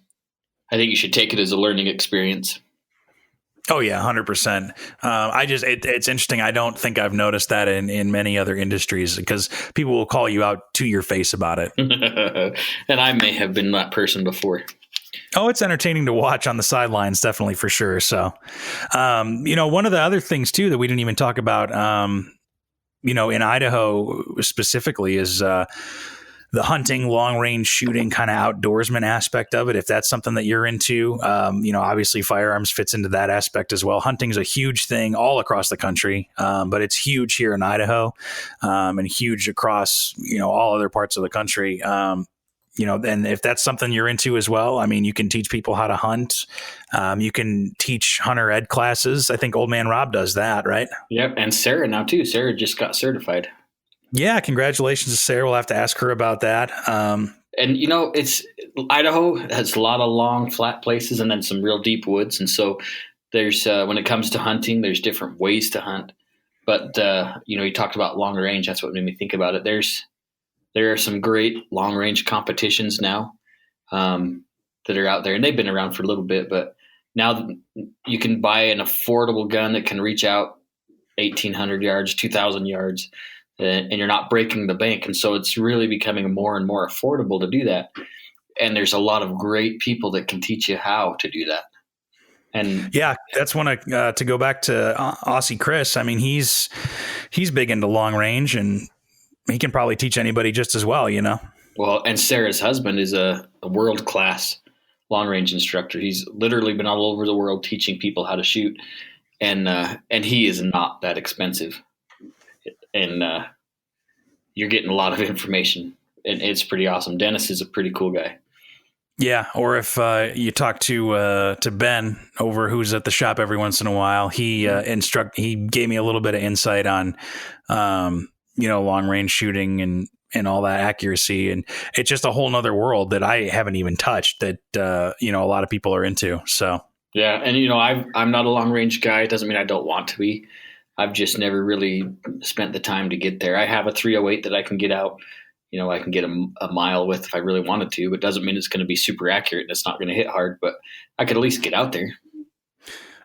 I think you should take it as a learning experience. Oh yeah, 100%. It's interesting. I don't think I've noticed that in many other industries because people will call you out to your face about it. And I may have been that person before. Oh, it's entertaining to watch on the sidelines, definitely for sure. So, one of the other things too that we didn't even talk about, in Idaho specifically is the hunting, long range shooting, kind of outdoorsman aspect of it. If that's something that you're into, obviously firearms fits into that aspect as well. Hunting's a huge thing all across the country, but it's huge here in Idaho, and huge across, all other parts of the country. And if that's something you're into as well, I mean, you can teach people how to hunt. You can teach hunter ed classes. I think Old Man Rob does that, right? Yep. And Sarah now too. Sarah just got certified. Yeah. Congratulations to Sarah. We'll have to ask her about that. And it's Idaho has a lot of long flat places and then some real deep woods. And so there's, when it comes to hunting, there's different ways to hunt, but you talked about long range. That's what made me think about it. There are some great long range competitions now that are out there, and they've been around for a little bit, but now you can buy an affordable gun that can reach out 1,800 yards, 2,000 yards, and you're not breaking the bank. And so it's really becoming more and more affordable to do that. And there's a lot of great people that can teach you how to do that. And yeah, that's one to go back to Aussie Chris. I mean, he's big into long range, and he can probably teach anybody just as well, Well, and Sarah's husband is a world-class long-range instructor. He's literally been all over the world teaching people how to shoot, and he is not that expensive. And you're getting a lot of information, and it's pretty awesome. Dennis is a pretty cool guy. Yeah, or if you talk to Ben over, who's at the shop every once in a while, he gave me a little bit of insight on long range shooting and all that accuracy. And it's just a whole nother world that I haven't even touched that, a lot of people are into. So, yeah. And, I'm not a long range guy. It doesn't mean I don't want to be. I've just never really spent the time to get there. I have a 308 that I can get out, I can get a mile with if I really wanted to, but it doesn't mean it's going to be super accurate and it's not going to hit hard, but I could at least get out there.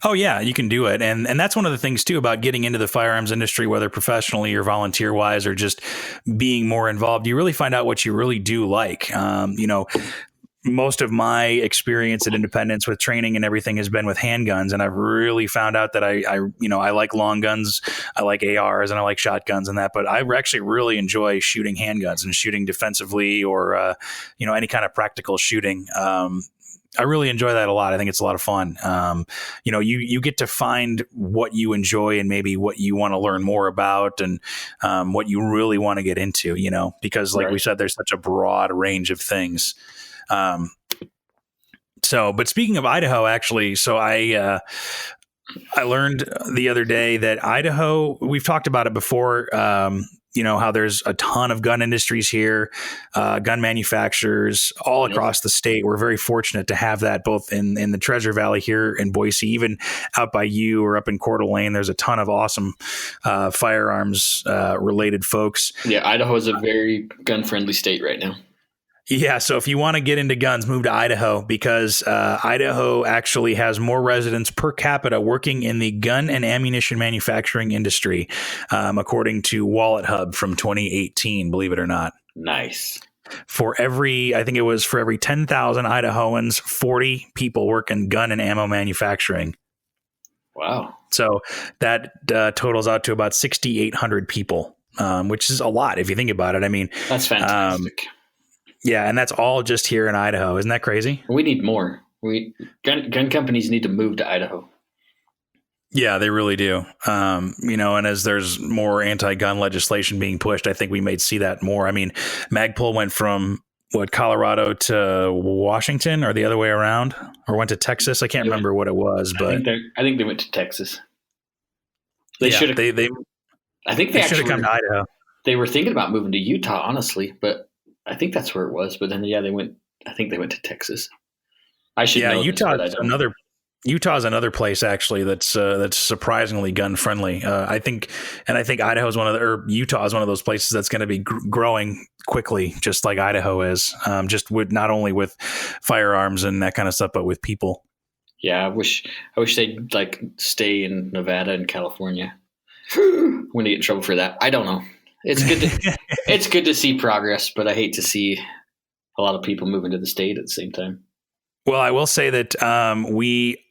Oh yeah, you can do it. And that's one of the things too about getting into the firearms industry, whether professionally or volunteer wise, or just being more involved. You really find out what you really do like. Most of my experience at Independence with training and everything has been with handguns. And I've really found out that I like long guns, I like ARs, and I like shotguns and that, but I actually really enjoy shooting handguns and shooting defensively or, any kind of practical shooting. I really enjoy that a lot. I think it's a lot of fun. You get to find what you enjoy and maybe what you want to learn more about and what you really want to get into, because like we said, there's such a broad range of things. But speaking of Idaho, actually, so I learned the other day that Idaho, we've talked about it before, how there's a ton of gun industries here, gun manufacturers all across the state. We're very fortunate to have that both in the Treasure Valley here in Boise, even out by you or up in Coeur d'Alene. There's a ton of awesome firearms related folks. Yeah, Idaho is a very gun friendly state right now. Yeah, so if you want to get into guns, move to Idaho because Idaho actually has more residents per capita working in the gun and ammunition manufacturing industry, according to Wallet Hub from 2018, believe it or not. Nice. For every 10,000 Idahoans, 40 people work in gun and ammo manufacturing. Wow. So that totals out to about 6,800 people, which is a lot if you think about it. I mean, that's fantastic. Yeah, and that's all just here in Idaho. Isn't that crazy? We need more. Gun companies need to move to Idaho. Yeah, they really do. And as there's more anti-gun legislation being pushed, I think we may see that more. I mean, Magpul went from Colorado to Washington or the other way around, or went to Texas. I can't remember what it was, but I think they went to Texas. They should have. I think they should have come to Idaho. They were thinking about moving to Utah, honestly, but I think that's where it was, but then they went. I think they went to Texas. I should know. Utah is another place actually that's surprisingly gun friendly. I think Idaho is Utah is one of those places that's going to be growing quickly, just like Idaho is. Just with not only with firearms and that kind of stuff, but with people. Yeah, I wish they'd like stay in Nevada and California. I'm gonna get in trouble for that. I don't know. It's good to it's good to see progress, but I hate to see a lot of people moving to the state at the same time. Well, I will say that we,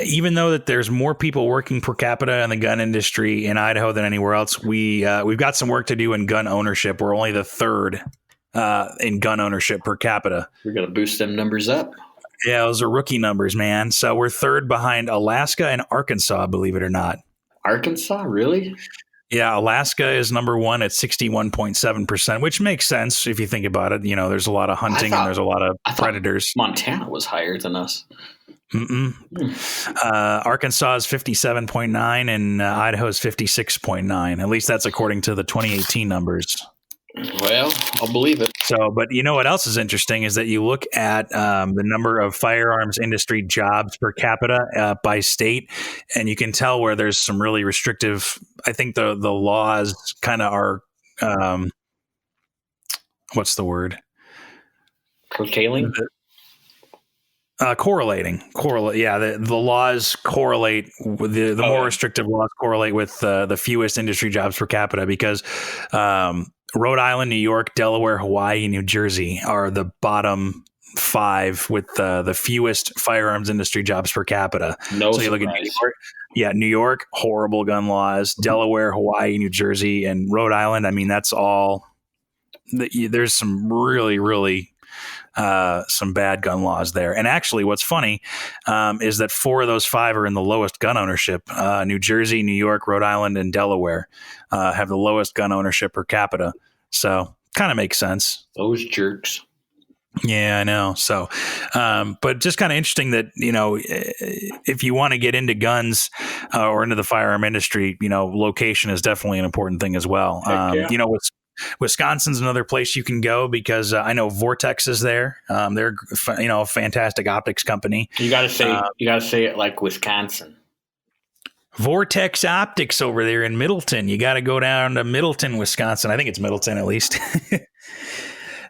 even though that there's more people working per capita in the gun industry in Idaho than anywhere else, we've got some work to do in gun ownership. We're only the third in gun ownership per capita. We're gonna boost them numbers up. Yeah, those are rookie numbers, man. So we're third behind Alaska and Arkansas, believe it or not. Arkansas, really? Yeah, Alaska is number one at 61.7%, which makes sense if you think about it. You know, there's a lot of hunting and there's a lot of predators. Montana was higher than us. Arkansas is 57.9 and Idaho is 56.9. At least that's according to the 2018 numbers. Well, I'll believe it. So, but you know what else is interesting is that you look at the number of firearms industry jobs per capita by state, and you can tell where there's some really restrictive. I think the laws kind of are, what's the word? Curtailing? Correlating. Yeah, the laws correlate with the more restrictive laws correlate with the fewest industry jobs per capita because Rhode Island, New York, Delaware, Hawaii, and New Jersey are the bottom 5 with the fewest firearms industry jobs per capita. No, so you look at New York. Yeah, New York, horrible gun laws. Delaware, Hawaii, New Jersey, and Rhode Island. I mean, that's all. There's some really, really some bad gun laws there. And actually, what's funny is that 4 of those 5 are in the lowest gun ownership. New Jersey, New York, Rhode Island, and Delaware have the lowest gun ownership per capita. So kind of makes sense. Those jerks. Yeah, I know. So, but just kind of interesting that, you know, if you want to get into guns or into the firearm industry, you know, location is definitely an important thing as well. Yeah. You know, Wisconsin's another place you can go because I know Vortex is there. They're, you know, a fantastic optics company. You got to say it like Wisconsin. Vortex Optics over there in Middleton. You got to go down to Middleton, Wisconsin. I think it's Middleton at least.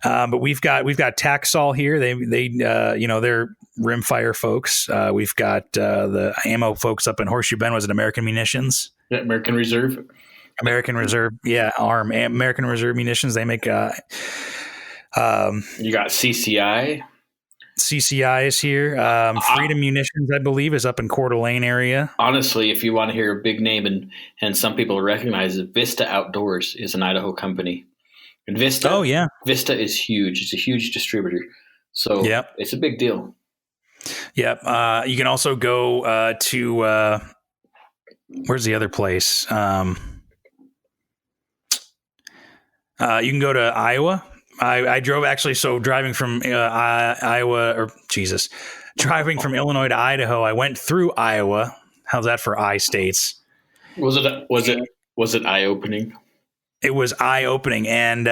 But we've got Taxol here. They you know, they're rimfire folks. We've got the ammo folks up in Horseshoe Bend. Was it American Munitions? American Reserve. American Reserve, yeah, ARM, American Reserve Munitions. They make. You got CCI. CCI is here. Freedom Munitions, I believe, is up in Coeur d'Alene area. Honestly, if you want to hear a big name and some people recognize it, Vista Outdoors is an Idaho company. And Vista, Vista is huge. It's a huge distributor. So it's a big deal. Yep. You can also go to where's the other place? You can go to Iowa. I drove actually. So driving from driving from Illinois to Idaho, I went through Iowa. How's that for I states? Was it eye opening? It was eye opening, and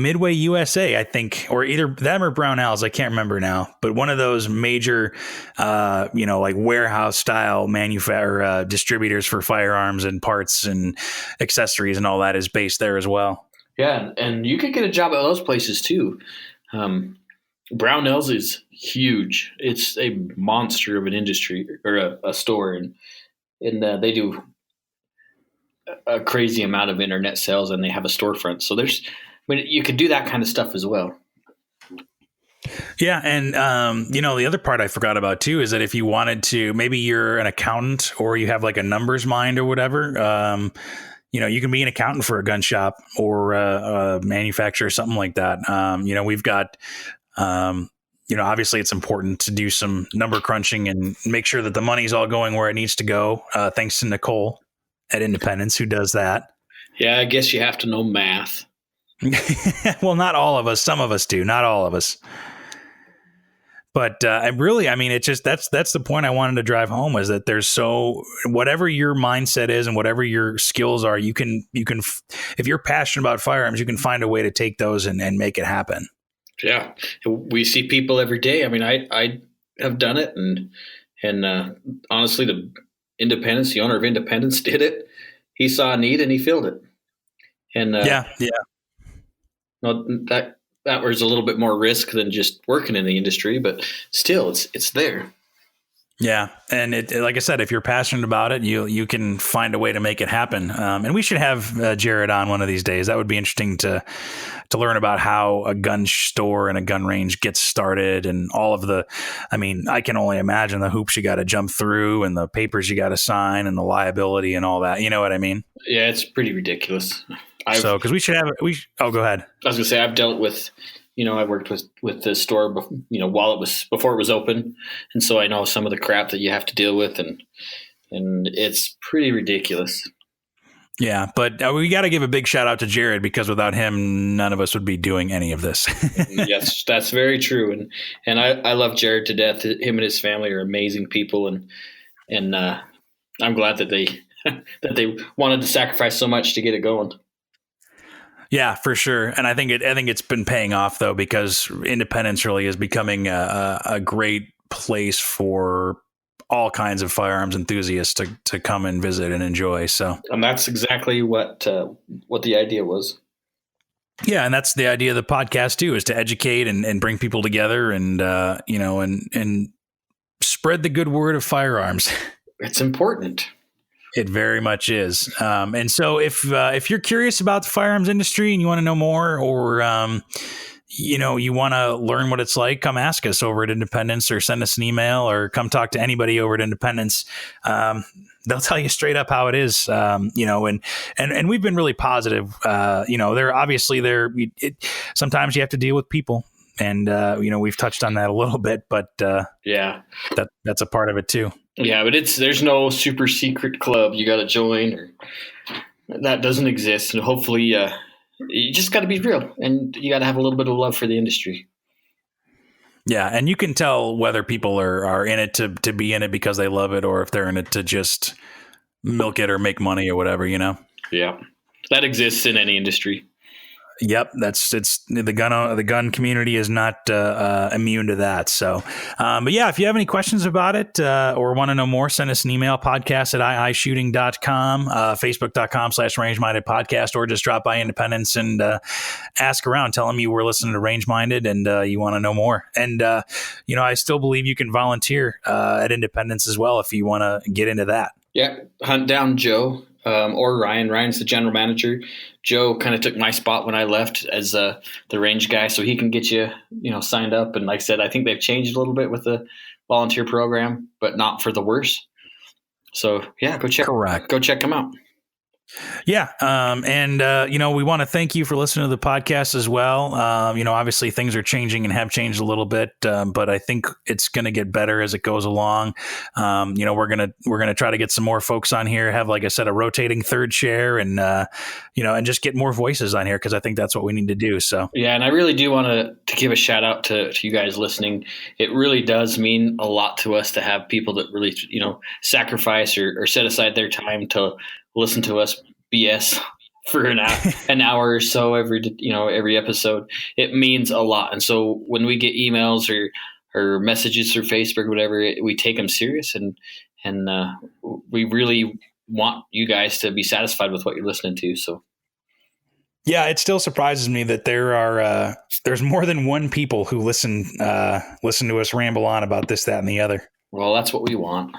Midway USA, I think, or either them or Brownells, I can't remember now, but one of those major, you know, like warehouse style distributors for firearms and parts and accessories and all that is based there as well. Yeah, and you could get a job at those places too. Brownells is huge. It's a monster of an industry or a store, and they do a crazy amount of internet sales, and they have a storefront. So you could do that kind of stuff as well. Yeah. And, you know, the other part I forgot about too, is that if you wanted to, maybe you're an accountant or you have like a numbers mind or whatever, you know, you can be an accountant for a gun shop or a manufacturer, something like that. You know, we've got, you know, obviously it's important to do some number crunching and make sure that the money's all going where it needs to go. Thanks to Nicole at Independence, who does that. Yeah, I guess you have to know math. Well, not all of us. Some of us do. Not all of us. But I mean, it's just that's the point I wanted to drive home, is that there's whatever your mindset is and whatever your skills are, you can if you're passionate about firearms, you can find a way to take those and make it happen. Yeah, we see people every day. I mean, I have done it, and honestly, the owner of Independence did it. He saw a need and he filled it. And yeah. No, that was a little bit more risk than just working in the industry, but still it's there. Yeah. And like I said, if you're passionate about it, you can find a way to make it happen. And we should have Jared on one of these days. That would be interesting to learn about how a gun store and a gun range gets started and all of I can only imagine the hoops you got to jump through and the papers you got to sign and the liability and all that. You know what I mean? Yeah, it's pretty ridiculous. Because we should have go ahead. I was gonna say I've dealt with, I worked with the store, before it was open, and so I know some of the crap that you have to deal with, and it's pretty ridiculous. Yeah, but we got to give a big shout out to Jared, because without him, none of us would be doing any of this. Yes, that's very true, and I love Jared to death. Him and his family are amazing people, and I'm glad that they that they wanted to sacrifice so much to get it going. Yeah, for sure. And I think it's been paying off, though, because Independence really is becoming a great place for all kinds of firearms enthusiasts to come and visit and enjoy. So, and that's exactly what the idea was. Yeah, and that's the idea of the podcast too, is to educate and bring people together and and spread the good word of firearms. It's important. It very much is. And so if you're curious about the firearms industry and you want to know more, or, you want to learn what it's like, come ask us over at Independence, or send us an email, or come talk to anybody over at Independence. They'll tell you straight up how it is, and we've been really positive. Sometimes you have to deal with people. And, we've touched on that a little bit, but that's a part of it too. Yeah, but there's no super secret club you got to join, or that doesn't exist. And hopefully you just got to be real, and you got to have a little bit of love for the industry. Yeah. And you can tell whether people are in it to be in it because they love it, or if they're in it to just milk it or make money or whatever, Yeah. That exists in any industry. Yep, it's the gun community is not immune to that. So, but yeah, if you have any questions about it or want to know more, send us an email, podcast@iishooting.com, facebook.com/range-minded podcast, or just drop by Independence and ask around. Tell them you were listening to Range Minded and you want to know more. And I still believe you can volunteer at Independence as well if you want to get into that. Yeah, hunt down Joe. Or Ryan. Ryan's the general manager. Joe kind of took my spot when I left as the range guy, so he can get you, signed up. And like I said, I think they've changed a little bit with the volunteer program, but not for the worse. So yeah, go check them out. Yeah. We want to thank you for listening to the podcast as well. Obviously things are changing and have changed a little bit, but I think it's going to get better as it goes along. We're going to try to get some more folks on here, have, like I said, a rotating third chair and just get more voices on here, because I think that's what we need to do. So, yeah. And I really do want to give a shout out to you guys listening. It really does mean a lot to us to have people that really, sacrifice or set aside their time to listen to us BS for an hour or so every episode. It means a lot. And so when we get emails or messages through Facebook or whatever, we take them serious, and we really want you guys to be satisfied with what you're listening to. So yeah, it still surprises me that there's more than one people who listen to us ramble on about this, that, and the other. Well, that's what we want.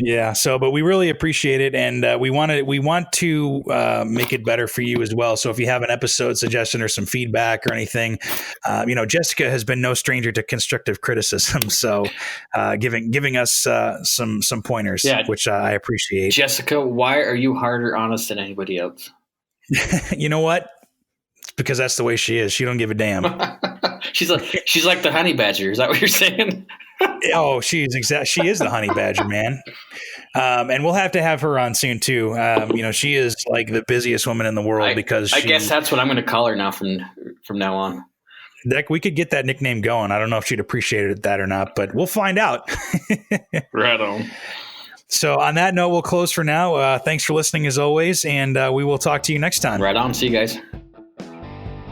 Yeah. So, but we really appreciate it, and we want to make it better for you as well. So, if you have an episode suggestion or some feedback or anything, Jessica has been no stranger to constructive criticism. So, giving us some pointers, which I appreciate. Jessica, why are you harder on us than anybody else? You know what? It's because that's the way she is. She don't give a damn. She's like the honey badger. Is that what you're saying? Oh, she is the honey badger, man. And we'll have to have her on soon too. She is like the busiest woman in the world I guess that's what I'm going to call her now from now on. We could get that nickname going. I don't know if she'd appreciate that or not, but we'll find out. Right on. So on that note, we'll close for now. Thanks for listening as always, and we will talk to you next time. Right on. See you guys.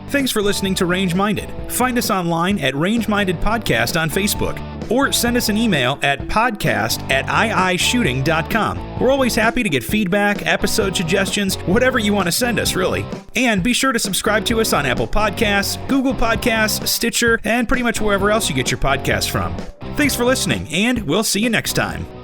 Thanks for listening to Range Minded. Find us online at Range Minded Podcast on Facebook. or send us an email at podcast@iishooting.com. We're always happy to get feedback, episode suggestions, whatever you want to send us, really. And be sure to subscribe to us on Apple Podcasts, Google Podcasts, Stitcher, and pretty much wherever else you get your podcasts from. Thanks for listening, and we'll see you next time.